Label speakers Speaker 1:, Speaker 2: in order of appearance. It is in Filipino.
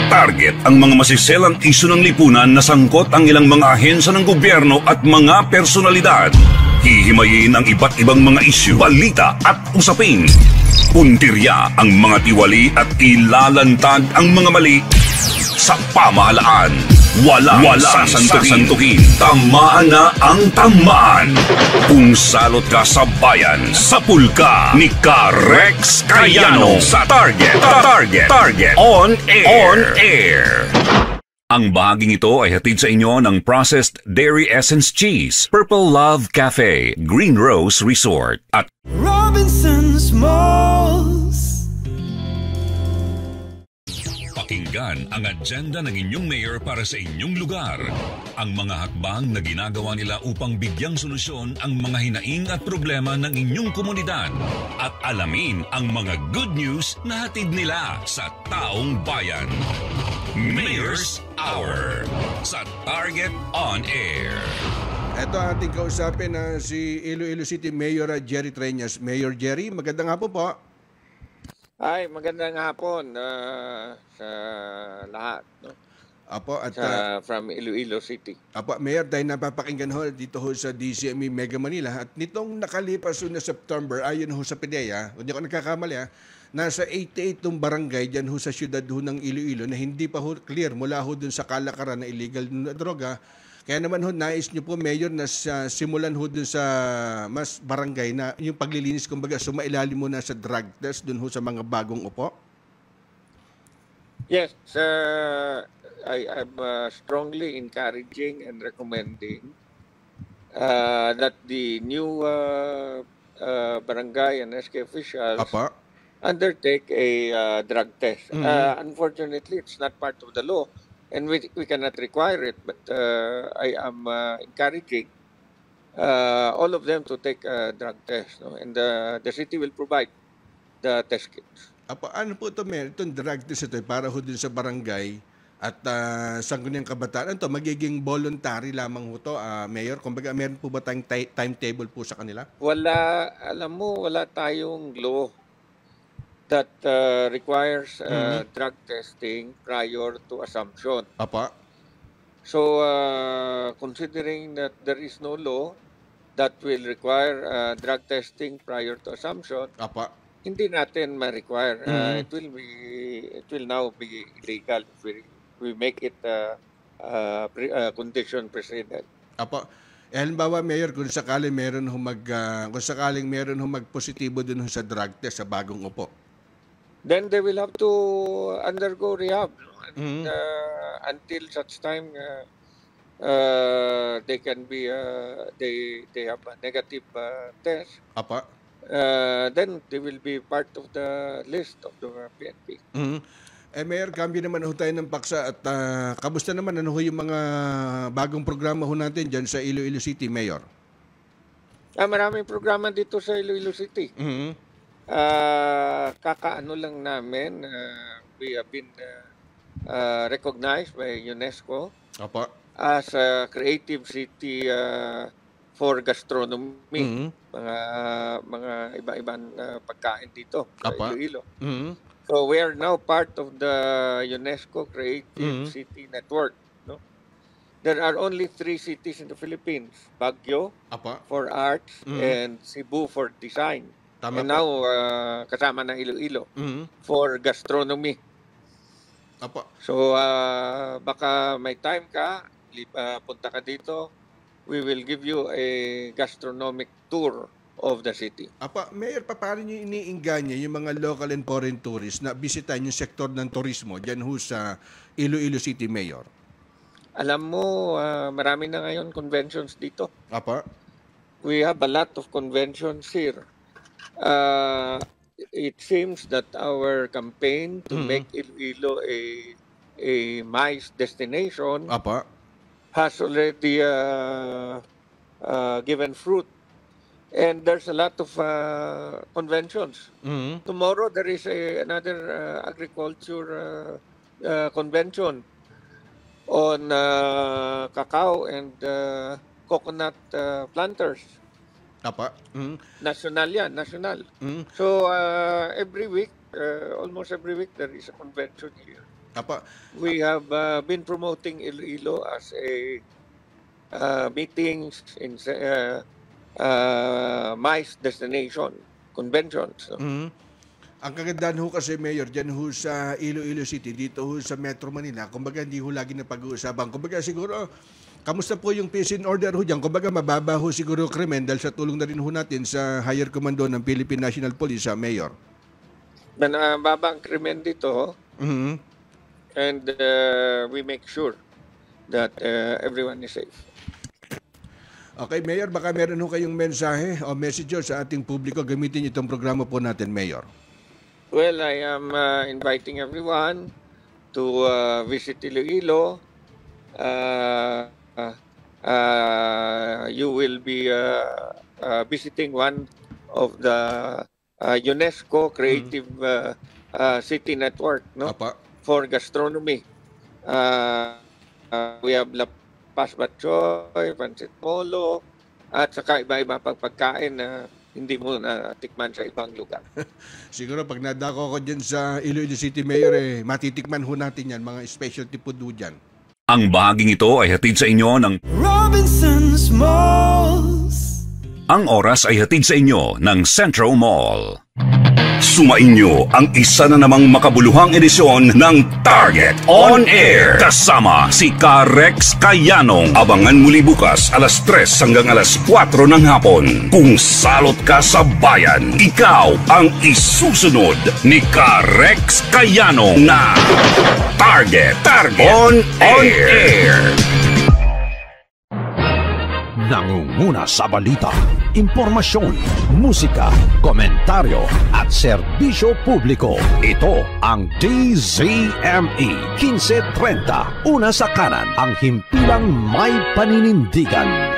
Speaker 1: Target ang mga masiselang isyu ng lipunan na sangkot ang ilang mga ahensya ng gobyerno at mga personalidad. Hihimayin ang iba't ibang mga isyu, balita at usapin. Puntirya ang mga tiwali at ilalantad ang mga mali sa pamahalaan. Walang sasantuhin. Tamaan na ang tamaan. Kung salot ka sa bayan, sapul ka ni Rex Cayano sa Target On Air. Ang bahaging ito ay hatid sa inyo ng Processed Dairy Essence Cheese, Purple Love Cafe, Green Rose Resort, at
Speaker 2: Robinson's Malls.
Speaker 1: Pakinggan ang agenda ng inyong mayor para sa inyong lugar. Ang mga hakbang na ginagawa nila upang bigyang solusyon ang mga hinaing at problema ng inyong komunidad. At alamin ang mga good news na hatid nila sa taong bayan. Mayor's Hour sa Target On Air.
Speaker 3: Ito ating kausapin na si Iloilo City Mayor Jerry Treñas. Mayor Jerry, magandang hapon po.
Speaker 4: Ay, magandang hapon sa lahat, no?
Speaker 3: Apo, at
Speaker 4: from Iloilo City.
Speaker 3: Apo, Mayor, dahil napapakinggan ho dito ho sa DCME Mega Manila at nitong nakalipas ho na September, ayon ho sa PDEA, hindi ako nagkakamali nasa 88 tong barangay dyan ho sa syudad ho ng Iloilo na hindi pa ho clear mula ho dun sa kalakaran na illegal na droga. Kaya naman ho, nais nyo po, Mayor, na simulan ho dun sa mas barangay na yung paglilinis, kumbaga, sumailalim mo na sa drug test dun ho sa mga bagong upo?
Speaker 4: Yes, I am strongly encouraging and recommending that the new barangay and SK officials undertake a drug test. Unfortunately, it's not part of the law. And we cannot require it, but I am encouraging all of them to take a drug test, no? And the city will provide the test kits.
Speaker 3: Ano po ito, Mayor? Itong drug test ito, para ho din sa barangay at sangguniang kabataan. Ito, magiging voluntary lamang ho ito, Mayor? Kumbaga, meron po ba tayong timetable po sa kanila?
Speaker 4: Wala, alam mo, wala tayong law that requires drug testing prior to assumption. So, considering that there is no law that will require drug testing prior to assumption, hindi natin ma-require. It will now be illegal if we make it condition precedent.
Speaker 3: Halimbawa, Mayor, kung sakaling meron mag-positibo dun sa drug test sa bagong upo,
Speaker 4: then they will have to undergo rehab, and, until such time they can be they have a negative test. Then they will be part of the list of the PNP.
Speaker 3: Mayor, cambio naman ho tayo ng paksa at kamusta naman ano ho yung mga bagong programa ho natin dyan sa Iloilo City, Mayor?
Speaker 4: Maraming programa dito sa Iloilo City. Kakaano lang namin, we have been recognized by UNESCO as a creative city for gastronomy. Mga iba-ibang pagkain dito sa Iloilo. So we are now part of the UNESCO Creative City Network. No? There are only 3 cities in the Philippines: Baguio for arts and Cebu for design. And now, kasama ng Iloilo for gastronomy. So, baka may time ka, punta ka dito, we will give you a gastronomic tour of the city.
Speaker 3: Mayor, paano nyo iniingganya yung mga local and foreign tourists na bisitahin yung sektor ng turismo dyan ho sa Iloilo City, Mayor?
Speaker 4: Alam mo, marami na ngayon conventions dito. We have a lot of conventions here. It seems that our campaign to make Iloilo a MICE destination has already given fruit. And there's a lot of conventions. Tomorrow there is another agriculture convention on cacao and coconut planters. National yan, national. So every week, almost every week, there is a convention here.
Speaker 3: Apa.
Speaker 4: We have been promoting Iloilo as a meetings in MICE destination conventions.
Speaker 3: Ang kagandahan ho kasi, Mayor, dyan ho sa Iloilo City, dito ho sa Metro Manila, kumbaga hindi ho lagi na pag-uusapan. Kumbaga siguro, kamusta po yung peace and order ho dyan? Kumbaga mababa ho siguro krimen dahil sa tulong na rin ho natin sa higher commando ng Philippine National Police, Mayor.
Speaker 4: Mababa ang krimen dito. And we make sure that everyone is safe.
Speaker 3: Okay, Mayor, baka meron ho kayong mensahe o message sa ating publiko gamitin itong programa po natin, Mayor.
Speaker 4: Well, I am inviting everyone to visit Iloilo. You will be visiting one of the UNESCO Creative City Network, no? For gastronomy. We have La Paz Batchoy, Pancit Polo, at saka iba-iba pagkain na hindi mo natikman sa ibang lugar.
Speaker 3: Siguro pag nadako ko dyan sa Iloilo City, Mayor, matitikman ho natin yan, mga specialty food ho dyan.
Speaker 1: Ang bahaging ito ay hatid sa inyo ng
Speaker 2: Robinsons Malls.
Speaker 1: Ang oras ay hatid sa inyo ng Central Mall. Sumainyo ang isa na namang makabuluhang edisyon ng Target On Air. Kasama si Ka-Rex Kayanong. Abangan muli bukas alas 3 hanggang alas 4 ng hapon. Kung salot ka sa bayan, ikaw ang isusunod ni Ka-Rex Kayanong na Target On Air.
Speaker 5: Nangunguna sa balita, impormasyon, musika, komentaryo at serbisyo publiko. Ito ang DZME 1530. Una sa kanan, ang himpilang may paninindigan.